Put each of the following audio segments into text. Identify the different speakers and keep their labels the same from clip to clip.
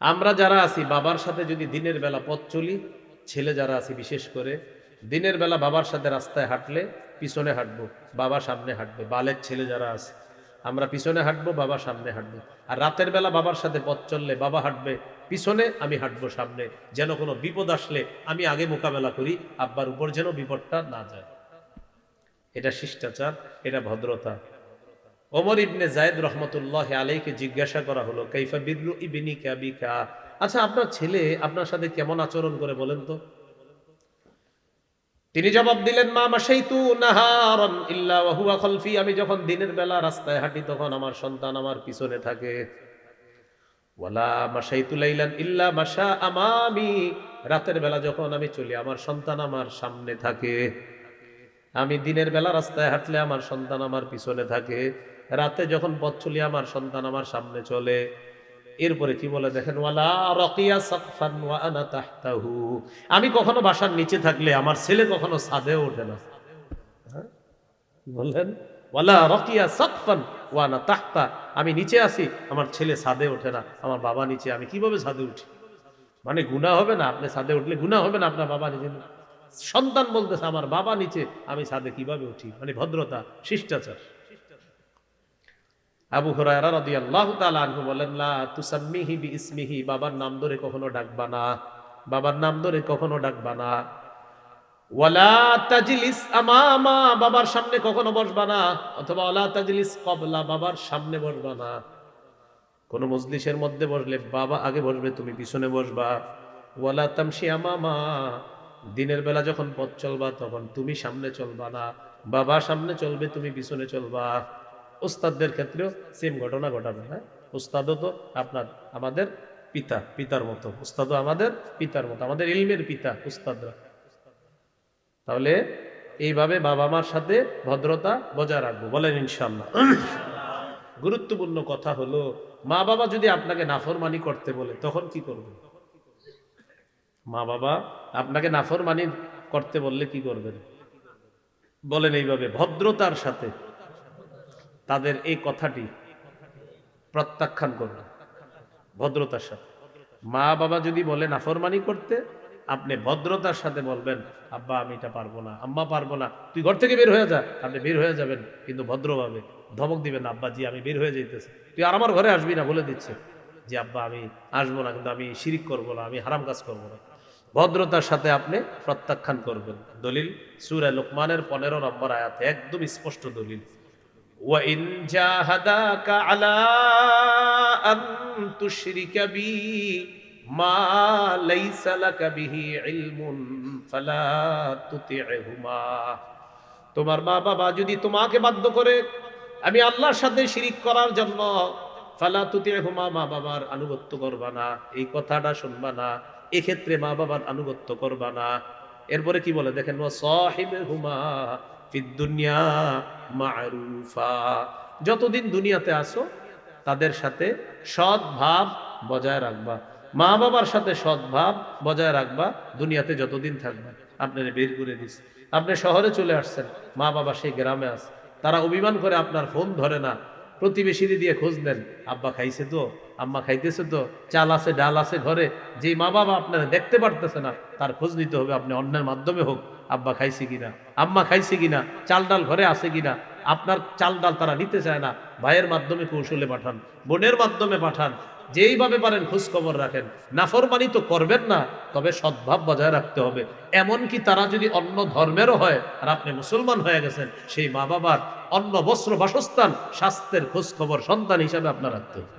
Speaker 1: আমরা যারা আছি বাবার সাথে যদি দিনের বেলা পথ চলি, ছেলে যারা আছি বিশেষ করে দিনের বেলা বাবার সাথে রাস্তায় হাঁটলে পিছনে হাঁটবো, বাবা সামনে হাঁটবে। বালের ছেলে যারা আছে আমরা পিছনে হাঁটবো, বাবা সামনে হাঁটবে। আর রাতের বেলা বাবার সাথে পথ চললে বাবা হাঁটবে পিছনে, আমি হাঁটবো সামনে, যেন কোনো বিপদ আসলে আমি আগে মোকাবেলা করি, আব্বার উপর যেন বিপদটা না যায়। এটা শিষ্টাচার, এটা ভদ্রতা। ওমর ইবনে জায়েদ রহমতুল্লাহ আলাইকে জিজ্ঞাসা করা হলো, কাইফা বিররু ইবনিকা বিকা, আচ্ছা আপনার ছেলে আপনার সাথে কেমন আচরণ করে বলেন তো। তিনি জবাব দিলেন, মা মাশাইতু নাহারান ইল্লা ওয়া হুয়া খালফি, আমি যখন দিনের বেলা রাস্তায় হাঁটি তখন আমার সন্তান আমার পিছনে থাকে। ওয়ালা মাশাইতু লাইলান ইল্লা মাশা আমামি, রাতের বেলা যখন আমি চলি আমার সন্তান আমার সামনে থাকে। আমি দিনের বেলা রাস্তায় হাঁটলে আমার সন্তান আমার পিছনে থাকে, রাতে যখন পথ চলি আমার সন্তান আমার সামনে চলে। এরপরে কি বলে দেখেন, ওয়ালা রাকিয়া সাকফান ওয়া আনা তাহতাহু, আমি কখনো বাসার নিচে থাকলে আমার ছেলে কখনো ছাদে ওঠে না। হ্যাঁ? বললেন ওয়ালা রাকিয়া সাকফান ওয়া আনা তাহতা, আমি নিচে আছি আমার ছেলে ছাদে ওঠে না, আমার বাবা নিচে, আমি কিভাবে ছাদে উঠি? মানে গুনাহ হবে না? আপনি ছাদে উঠলে গুনাহ হবে না? আপনার বাবা নিচে, সন্তান বলতেছে আমার বাবা নিচে, আমি ছাদে কিভাবে উঠি? মানে ভদ্রতা, শিষ্টাচার। আবু হুরায়রা রাদিয়াল্লাহু তাআলা আনহু বলেন, লা তুসাম্মিহি বিইসমিহি, বাবার নাম ধরে কখনো ডাকবা না, বাবার নাম ধরে কখনো ডাকবা না। ওয়ালা তাজলিস আমামা, বাবার সামনে কখনো বসবা না, অথবা ওয়ালা তাজলিস ক্বাবলা, বাবার সামনে বসবা না। কোন মজলিসের মধ্যে বসলে বাবা আগে বসবে, তুমি পিছনে বসবা। ওয়ালা তামশি আমামা, দিনের বেলা যখন পথ চলবা তখন তুমি সামনে চলবা না, বাবা সামনে চলবে, তুমি পিছনে চলবা। উস্তাদদের ক্ষেত্রেও সেম ঘটনা ঘটাবে। হ্যাঁ, উস্তাদও তো আপনার আমাদের পিতা, পিতার মতো। উস্তাদও আমাদের পিতার মতো, আমাদের ইলমের পিতা উস্তাদরা। তাহলে এইভাবে বাবা মার সাথে ভদ্রতা বজায় রাখবো, বলেন ইনশাআল্লাহ। গুরুত্বপূর্ণ কথা হলো, মা বাবা যদি আপনাকে নাফরমানি করতে বলে তখন কি করবেন? মা বাবা আপনাকে নাফরমানি করতে বললে কি করবেন বলেন? এইভাবে ভদ্রতার সাথে তাদের এই কথাটি প্রত্যাখ্যান করবেন, ভদ্রতার সাথে। মা বাবা যদি বলে নাফরমানি করতে, আপনি ভদ্রতার সাথে বলবেন, আব্বা আমি এটা পারবো না, আম্মা পারবো না, তুই ঘর থেকে বের হয়ে যা। আপনি বের হয়ে যাবেন, কিন্তু ভদ্রভাবে ধমক দিবেন, আব্বা জি আমি বের হয়ে যাইতেছি, তুই আর আমার ঘরে আসবি না, বলে দিচ্ছে যে আব্বা আমি আসবো না, কিন্তু আমি শিরিক করবো না, আমি হারাম কাজ করবো না। ভদ্রতার সাথে আপনি প্রত্যাখ্যান করবেন। দলিল সূরা লোকমানের 15 নম্বর আয়াতে একদম স্পষ্ট দলিল, وَإِنْ جَاهَدَاكَ عَلَىٰ أَن تُشْرِكَ بِي مَا لَيْسَ لَكَ بِهِ عِلْمٌ فَلَا تُطِعْهُمَا, তোমার মা বাবা যদি তোমাকে বাধ্য করে আমি আল্লাহর সাথে শিরিক করার জন্য, ফালা তুতিহুমা, মা বাবার আনুগত্য করবা না, এই কথাটা শুনবা না, এক্ষেত্রে মা বাবার আনুগত্য করবা না। এরপরে কি বলে দেখেন, ওয়া সাহিবহুমা ফিদ দুনিয়া মারুফা, যতদিন দুনিয়াতে আসো তাদের সাথে সৎ ভাব বজায় রাখবা, মা বাবার সাথে সৎ ভাব বজায় রাখবা দুনিয়াতে যতদিন থাকবা। আপনার বের করে দিস, আপনি শহরে চলে আসছেন, মা বাবা সেই গ্রামে আছে, তারা অভিমান করে আপনার ফোন ধরে না, প্রতিবেশীদের দিয়ে খোঁজ নেন, আব্বা খাইছে তো, আম্মা খাইতেছে তো, চাল আছে ডাল আছে ঘরে। যে মা বাবা আপনারা দেখতে পারতেছে না তার খোঁজ নিতে হবে, আপনি অন্যের মাধ্যমে হোক, আব্বা খাইছে কিনা, আম্মা খাইছে কিনা, চাল ডাল ঘরে আছে কিনা। আপনার চাল ডাল তারা নিতে চায় না, ভাইয়ের মাধ্যমে কৌশলে পাঠান, বোনের মাধ্যমে পাঠান, যেইভাবে পারেন খোঁজ খবর রাখেন। নাফরমানি তো করবেন না, তবে সদ্ভাব বজায় রাখতে হবে। এমনকি তারা যদি অন্য ধর্মেরও হয় আর আপনি মুসলমান হয়ে গেছেন, সেই মা বাবার অন্ন বস্ত্র বাসস্থান স্বাস্থ্যের খোঁজ খবর সন্তান হিসাবে আপনার রাখতে হবে।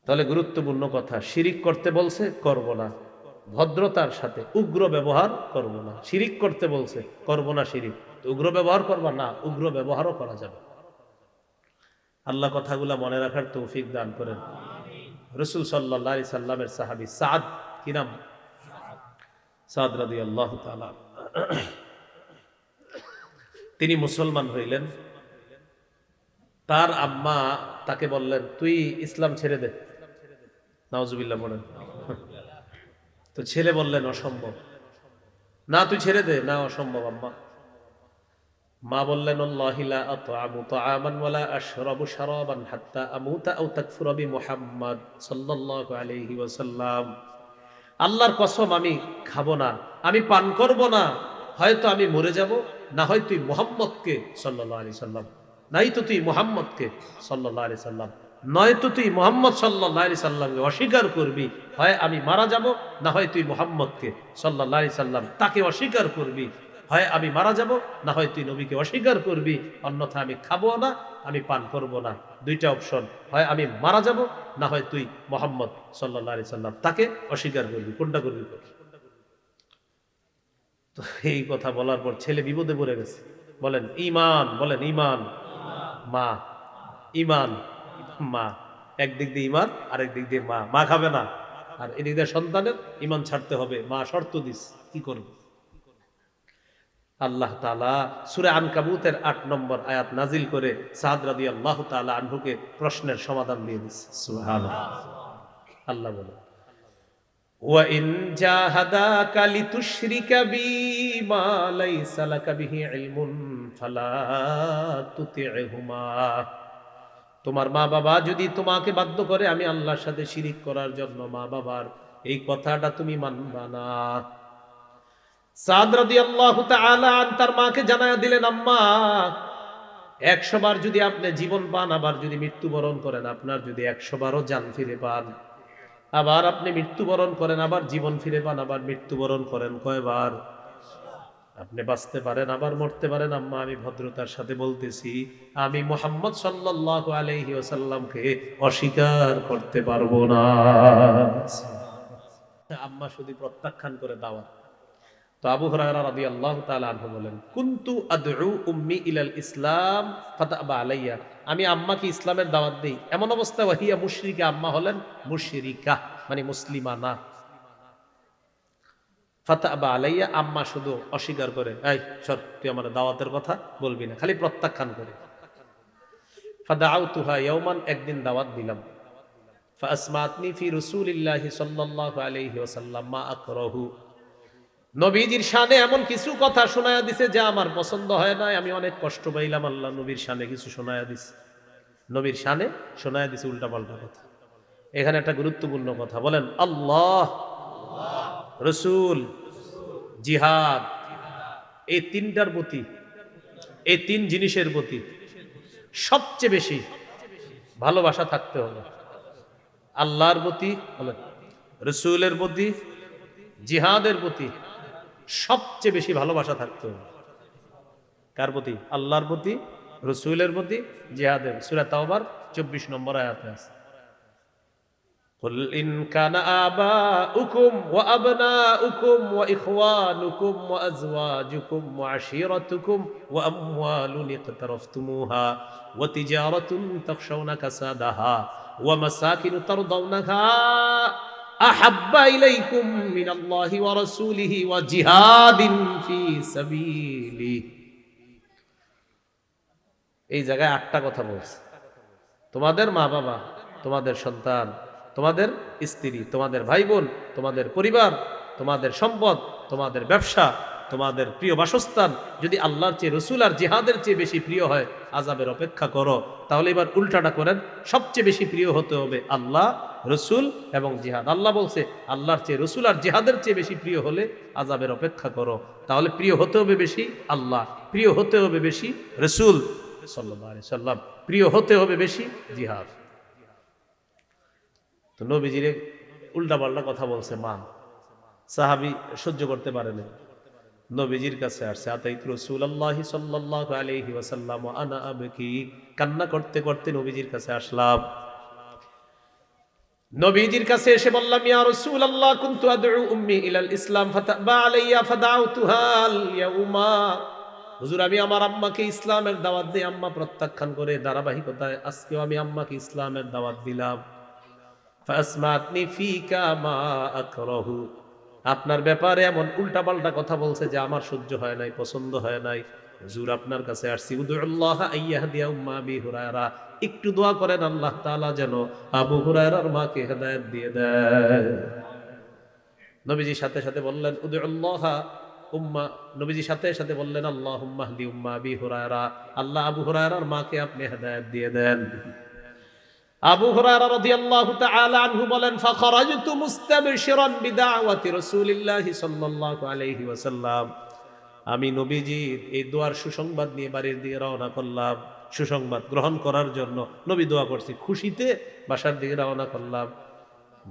Speaker 1: তাহলে গুরুত্বপূর্ণ কথা, শিরিক করতে বলছে করব না, ভদ্রতার সাথে, উগ্র ব্যবহার করব না। শিরিক করতে বলছে করব না শিরিক, উগ্র ব্যবহার করবা না, উগ্র ব্যবহারও করা যাবে। আল্লাহ কথাগুলা মনে রাখার তৌফিক দান করেন। রাসূল সাল্লাল্লাহু আলাইহি সাল্লামের সাহাবী সাদ, কি নাম? সাদ রাদিয়াল্লাহু তাআলা, তিনি মুসলমান হইলেন। তার আম্মা তাকে বললেন, তুই ইসলাম ছেড়ে দে। নাউজুবিল্লাহ বলেন। তো ছেলে বললেন অসম্ভব, না তুই ছেড়ে দে, না অসম্ভব আম্মা। মা বললেন আল্লাহি লা আতআমু তাআমান ওয়ালা আশরাবু শারাবান হাত্তা আমুতা আও তাকফুরা বি মুহাম্মদ সাল্লাল্লাহু আলাইহি ওয়াসাল্লাম, আল্লাহর কসম আমি খাবো না, আমি পান করব না, হয়তো আমি মরে যাব, না হয় তুই মুহাম্মদকে সাল্লাল্লাহু আলাইহি সাল্লাম, নাই তো তুই মুহাম্মদকে সাল্লাল্লাহু আলাইহি সাল্লাম, নয়তো তুই মুহাম্মদ সাল্লাল্লাহু আলাইহি সাল্লামকে অস্বীকার করবি, হয় আমি মারা যাব, না হয় তুই মুহাম্মদকে সাল্লাল্লাহু আলাইহি সাল্লাম তাকে অস্বীকার করবি, হয় আমি মারা যাব, না হয় তুই নবীকে অস্বীকার করবি, অন্যথা আমি খাবো না, আমি পান করব না। দুইটা অপশন, হয় আমি মারা যাব, না হয় তুই মুহাম্মদ সাল্লাল্লাহু আলাইহি সাল্লাম তাকে অস্বীকার করবি, কোনটা করবি কর। তো এই কথা বলার পর ছেলে বিপদে পড়ে গেছে। বলেন ঈমান, বলেন ঈমান। মা, ঈমান, মা, একদিক দিয়ে ঈমান, আরেক দিক দিয়ে মা, মা খাবে না, আর এদিক দিয়ে সন্তানের ঈমান ছাড়তে হবে, মা শর্ত দিস, কি করবে? আল্লাহ তাআলা সূরা আনকাবুতের ৮ নম্বর আয়াত নাজিল করে সাদ রাদিয়াল্লাহু তাআলা আনহুকে প্রশ্নের সমাধান দিয়ে দিচ্ছে। সুবহানাল্লাহ। আল্লাহ বলেন ওয়া ইন জাহাদাকা লিতুশরিকা বি মা লাইসা লাকা বিহি ইলমুন ফালা তুতি'হুমা, তোমার মা বাবা যদি তোমাকে বাধ্য করে আমি আল্লাহর সাথে শিরিক করার জন্য, মা বাবার এই কথাটা তুমি মানবা না। সাদ রাদিয়াল্লাহু তাআলা তার মাকে জানায়া দিলেন, আম্মা ১০০ বার যদি আপনি জীবন পান, আবার যদি মৃত্যুবরণ করেন, আপনার যদি ১০০ বারও জান ফিরে পান, আবার আপনি মৃত্যুবরণ করেন, আবার জীবন ফিরে পান, আবার মৃত্যুবরণ করেন, কয়বার? আপনি বাঁচতে পারেন, আবার মরতে পারেন। আম্মা আমি ভদ্রতার সাথে বলতেছি, আমি মুহাম্মদ সাল্লাল্লাহু আলাইহি ওয়াসাল্লামকে অস্বীকার করতে পারবো না। আম্মা শুধু প্রত্যাখ্যান করে দাওয়াত। তো আবু হুরায়রা রাদিয়াল্লাহু তাআলা আনহু বলেন, কুনতু আদউ উম্মি ইলাল ইসলাম ফাতাবা আলাইয়া, আমি আম্মাকে ইসলামের দাওয়াত দেই, এমন অবস্থা ওয়াহিয়া মুশরিকা, আম্মা হলেন মুশরিকা, মানে মুসলিমা না। ফাতাবা আলাইয়া, আম্মা শুধু অস্বীকার করে, এই সর, তুই আমার দাওয়াতের কথা বলবি না, খালি প্রত্যাখ্যান করে। ফাদাউতুহা ইয়াওমান, একদিন দাওয়াত দিলাম। ফাসমাতনি ফি রাসূলিল্লাহি সাল্লাল্লাহু আলাইহি ওয়াসাল্লাম মা আকরাহু, নবীজির শানে এমন কিছু কথা শোনায়া দিছে যা আমার পছন্দ হয় না, আমি অনেক কষ্ট পাইলাম। আল্লাহ নবীর শানে কিছু শোনায়া দিছে, নবীর শানে শোনায়া দিছে উল্টা পাল্টা কথা। এখানে একটা গুরুত্বপূর্ণ কথা বলেন, আল্লাহ, রসুল, জিহাদ, এই তিনটার প্রতি, এই তিন জিনিসের প্রতি সবচেয়ে বেশি ভালোবাসা থাকতে হবে। আল্লাহর প্রতি, রসুলের প্রতি, জিহাদের প্রতি সবচেয়ে বেশি ভালোবাসা থাকতে হবে। কার প্রতি? আল্লাহর প্রতি, রসুলের প্রতি, জিহাদের। সূরা তাওবার 24 নম্বর আয়াতে আছে, কুল ইন কানা আবাউকুম ওয়া আবনাউকুম ওয়া ইখওয়ানুকুম ওয়া আজওয়াজুকুম ওয়া আশীরাতুকুম ওয়া আমওয়ালুন ইকতারাফতুমুহা ওয়া তিজারাতুন তাখশাউনা কাসাদাহা ওয়া মাসাকিন তারদাউনাহা আহাব্বা ইলাইকুম মিনাল্লাহি ওয়া রাসূলিহি ওয়া জিহাদিন ফি সাবিলিহি। এই জায়গায় 8টা কথা বলছে। তোমাদের মা বাবা, তোমাদের সন্তান, তোমাদের স্ত্রী, তোমাদের ভাই বোন, তোমাদের পরিবার, তোমাদের সম্পদ, তোমাদের ব্যবসা, তোমাদের প্রিয় বাসস্থান যদি আল্লাহর চেয়ে, রসুল আর জিহাদের চেয়ে বেশি প্রিয় হয়, আযাবের অপেক্ষা করো। তাহলে এবার উল্টাটা করেন, সবচেয়ে বেশি প্রিয় হতে হবে আল্লাহ, রসুল এবং জিহাদ। আল্লাহ বলছে আল্লাহর চেয়ে, রসুল আর জিহাদের চেয়ে বেশি প্রিয় হলে আযাবের অপেক্ষা করো। তাহলে প্রিয় হতে হবে বেশি আল্লাহ, প্রিয় হতে হবে বেশি রসুল সাল্লাল্লাহু আলাইহি সাল্লাম, প্রিয় হতে হবে বেশি জিহাদ। তো নবীজিরে উল্টা পাল্টা কথা বলছে মা, সাহাবী সহ্য করতে পারেনি, নবীজির কাছে আসছে। আতাইতু রাসূলুল্লাহি সাল্লাল্লাহু আলাইহি ওয়াসাল্লাম ওয়া আনা আবকি, কান্না করতে করতে নবীজির কাছে আসলাম। নবীজির কাছে এসে বললাম, ইয়া রাসূলুল্লাহ কুনতু আদউ উম্মি ইলাল ইসলাম ফাতাবা আলাইয়া ফাদাউতুহা আল ইয়াউমা, হুজুর আমি আমার আম্মাকে ইসলামের দাওয়াত দিই, আম্মা প্রত্যাখ্যান করে, ধারাবাহিকতায় আজকেও আমি আম্মাকে ইসলামের দাওয়াত দিলাম। ফাসমাতনি ফিকা মা আকরাহু, আপনার ব্যাপারে এমন উল্টাপাল্টা কথা বলছে যে আমার সহ্য হয় নাই, পছন্দ হয় নাই। হুজুর আপনার কাছে আসছি, উদুল্লাহ আইয়াহদিয়া উম্মা আবি হুরায়রা, একটু দোয়া করেন আল্লাহ তাআলা যেন আবু হুরায়রার মাকে হেদায়েত দিয়ে দেয়। নবীজি সাথে সাথে বললেন, উদুল্লাহ উম্মা নবীজি সাথে সাথে বললেন আল্লাহুম্মা হদি উম্মা আবি হুরায়রা, আল্লাহ আবু হুরায়রার মাকে আপনি হেদায়েত দিয়ে দেন। আবু হুরায়রা রাদিয়াল্লাহু তাআলা আনহু বলেন ফাখরাজতু মুস্তাবশিরান বিদাওয়াতি রাসূলিল্লাহি সাল্লাল্লাহু আলাইহি ওয়াসাল্লাম, আমি নবীজির এই দোয়ার সুসংবাদ নিয়ে বাড়ির দিকে রওনা করলাম, সুসংবাদ গ্রহণ করার জন্য। নবী দোয়া করছি, খুশিতে বাসার দিকে রওনা করলাম।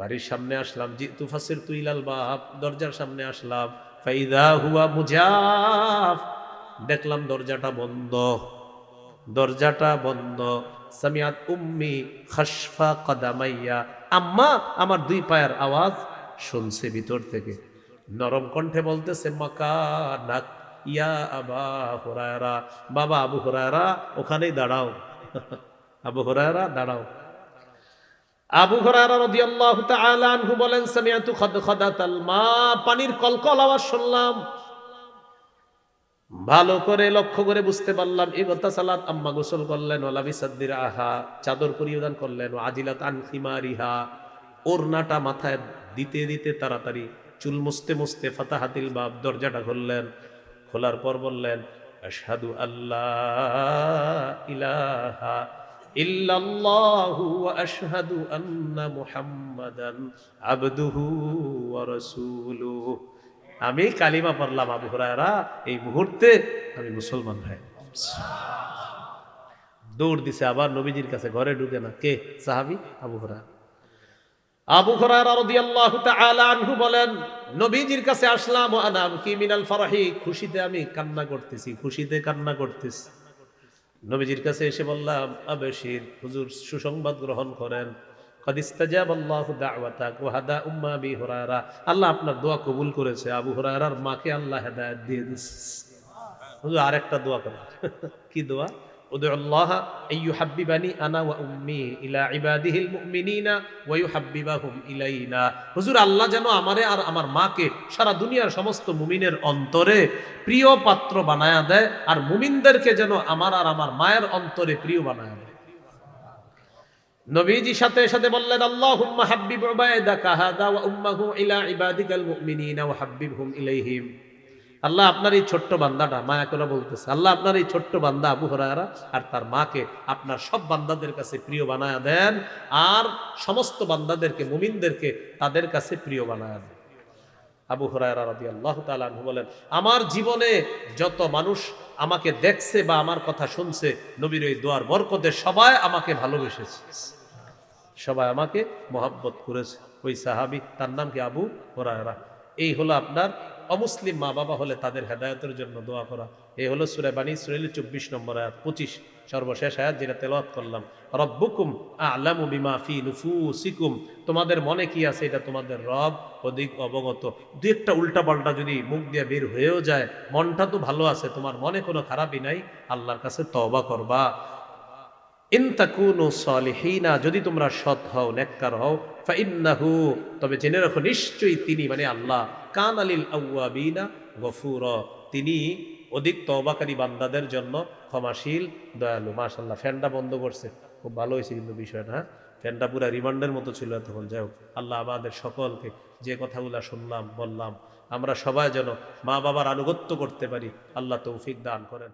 Speaker 1: বাড়ির সামনে আসলাম, জিতু ফাসিরতু ইলাল বাব, দরজার সামনে আসলাম, ফাইদা হুয়া মুজাফ, দেখলাম দরজাটা বন্ধ, দরজাটা বন্ধ। সামিয়াত উম্মি খাসফা কদামাইয়া, আম্মা আমার দুই পায়ের আওয়াজ শুনছে ভিতর থেকে। নরম কণ্ঠে বলতেছে মাকানাক ইয়া আবা হুরায়রা, বাবা আবু হুরায়রা ওখানেই দাঁড়াও। আবু হুরায়রা দাঁড়াও। আবু হুরায়রা রাদিয়াল্লাহু তাআলা আনহু বলেন সামিআতু খাদখাদাতাল মা, পানির কলকল আওয়াজ শুনলাম। ভালো করে লক্ষ্য করে বুঝতে পারলাম ইগতা সালাত, আম্মা গোসল করলেন, ওয়া লাবিসাদ্দির আহা, চাদর পরিধান করলেন, ওয়া আজিলাত আন খিমারিহা, ওড়নাটা মাথায় দিতে দিতে তাড়াতাড়ি চুল মুছতে মুছতে ফাতাহাতিল বাব, দরজাটা খুললেন। খোলার পর বললেন আশহাদু আল্লাহ ইলাহা ইল্লাল্লাহু ওয়া আশহাদু আন্না মুহাম্মাদান আবদুহু ওয়া রাসূলুহু, আমি কালিমা পড়লাম আবু হুরায়রা, এই মুহূর্তে আমি মুসলমান হয়ে দৌড় দিছে আবার নবীজির কাছে, ঘরে ঢুকে না। কে? সাহাবী আবু হুরায়রা। আবু হুরায়রা রাদিয়াল্লাহু তাআলা আনহু বলেন নবীজির কাছে আসলাম, ওয়া আনা আবকি মিনাল ফারহি, খুশিতে আমি কান্না করতেছি, খুশিতে কান্না করতেছি। নবীজির কাছে এসে বললাম আবশির, হুজুর সুসংবাদ গ্রহণ করেন, কদ ইস্তাজাবাল্লাহু দাওয়াতাক ওয়া হাদা উম্মা আবি হুরায়রা, আল্লাহ আপনার দোয়া কবুল করেছে, আবু হুরায়রার মাকে আল্লাহ হেদায়েত দিয়ে দিয়েছে। হুজুর আরেকটা দোয়া করেন। কি দোয়া? উদুল্লাহ আইয়ুহাব্বিবানি আনা ওয়া উম্মি ইলা ইবাদিহিল মুমিনিনা ওয়া ইউহাব্বিবাহুম ইলাইনা, হুজুর আল্লাহ যেন আমারে আর আমার মাকে সারা দুনিয়ার সমস্ত মুমিনের অন্তরে প্রিয় পাত্র বানায়া দেয়, আর মুমিনদেরকে যেন আমার আর আমার মায়ের অন্তরে প্রিয় বানায়া দেয়। নবীজি সাথে সাথে বললেন আল্লাহুম্মা হাব্বিব উবাইদাকা হাদা ওয়া উম্মাহু ইলা ইবাদিকাল মুমিনিনা ওয়া হাব্বিবহুম ইলাইহিম, আল্লাহ আপনার এই ছোট্ট বান্দাটা, মায়া করে বলতেছে, আল্লাহ আপনার এই ছোট্ট বান্দা আবু হুরায়রা আর তার মাকে আপনার সব বান্দাদের কাছে প্রিয় বানায়া দেন, আর সমস্ত বান্দাদেরকে মুমিনদেরকে তাদের কাছে প্রিয় বানায়া দেন। আবু হুরায়রা রাদিয়াল্লাহু তাআলা আনহু বলেন আমার জীবনে যত মানুষ আমাকে দেখছে বা আমার কথা শুনছে, নবীর এই দোয়ার বরকতে সবাই আমাকে ভালোবেসেছে, সবাই আমাকে মহব্বত করেছে। ওই সাহাবী, তার নাম কি? আবু হুরায়রা। এই হলো আপনার অমুসলিম মা বাবা হলে তাদের হেদায়েতের জন্য দোয়া করা। এই হলো সূরা বানী ইসরাঈল 24 নম্বর আয়াত, 25 সর্বশেষ আয়াত যেটা তেলাওয়াত করলাম। রব্বুকুম আ'লামু বিমা ফি নুফুসিকুম, তোমাদের মনে কি আছে এটা তোমাদের রব অধিক অবগত। দুই একটা উল্টা পাল্টা যদি মুখ দিয়ে বের হয়েও যায়, মনটা তো ভালো আছে, তোমার মনে কোনো খারাপই নাই, আল্লাহর কাছে তওবা করবা। ইন তাকুনু সালিহিনা, যদি তোমরা সৎ হও, নেককার হও, ফাইন্নাহু, তবে জেনে রাখো নিশ্চয়ই তিনি মানে আল্লাহ, কানা লিল আওয়াবিনা গফুরা, তিনি অধিক তওবাকারী বান্দাদের জন্য ক্ষমাশীল, দয়ালু। মাশাআল্লাহ, ফ্যানটা বন্ধ করছে, খুব ভালো হয়েছে কিন্তু বিষয়টা। হ্যাঁ, ফ্যানটা পুরো রিমান্ডের মতো ছিল তখন। যাই হোক, আল্লাহ আমাদের সকলকে যে কথাগুলো শুনলাম বললাম, আমরা সবাই যেন মা বাবার আনুগত্য করতে পারি, আল্লাহ তৌফিক দান করেন।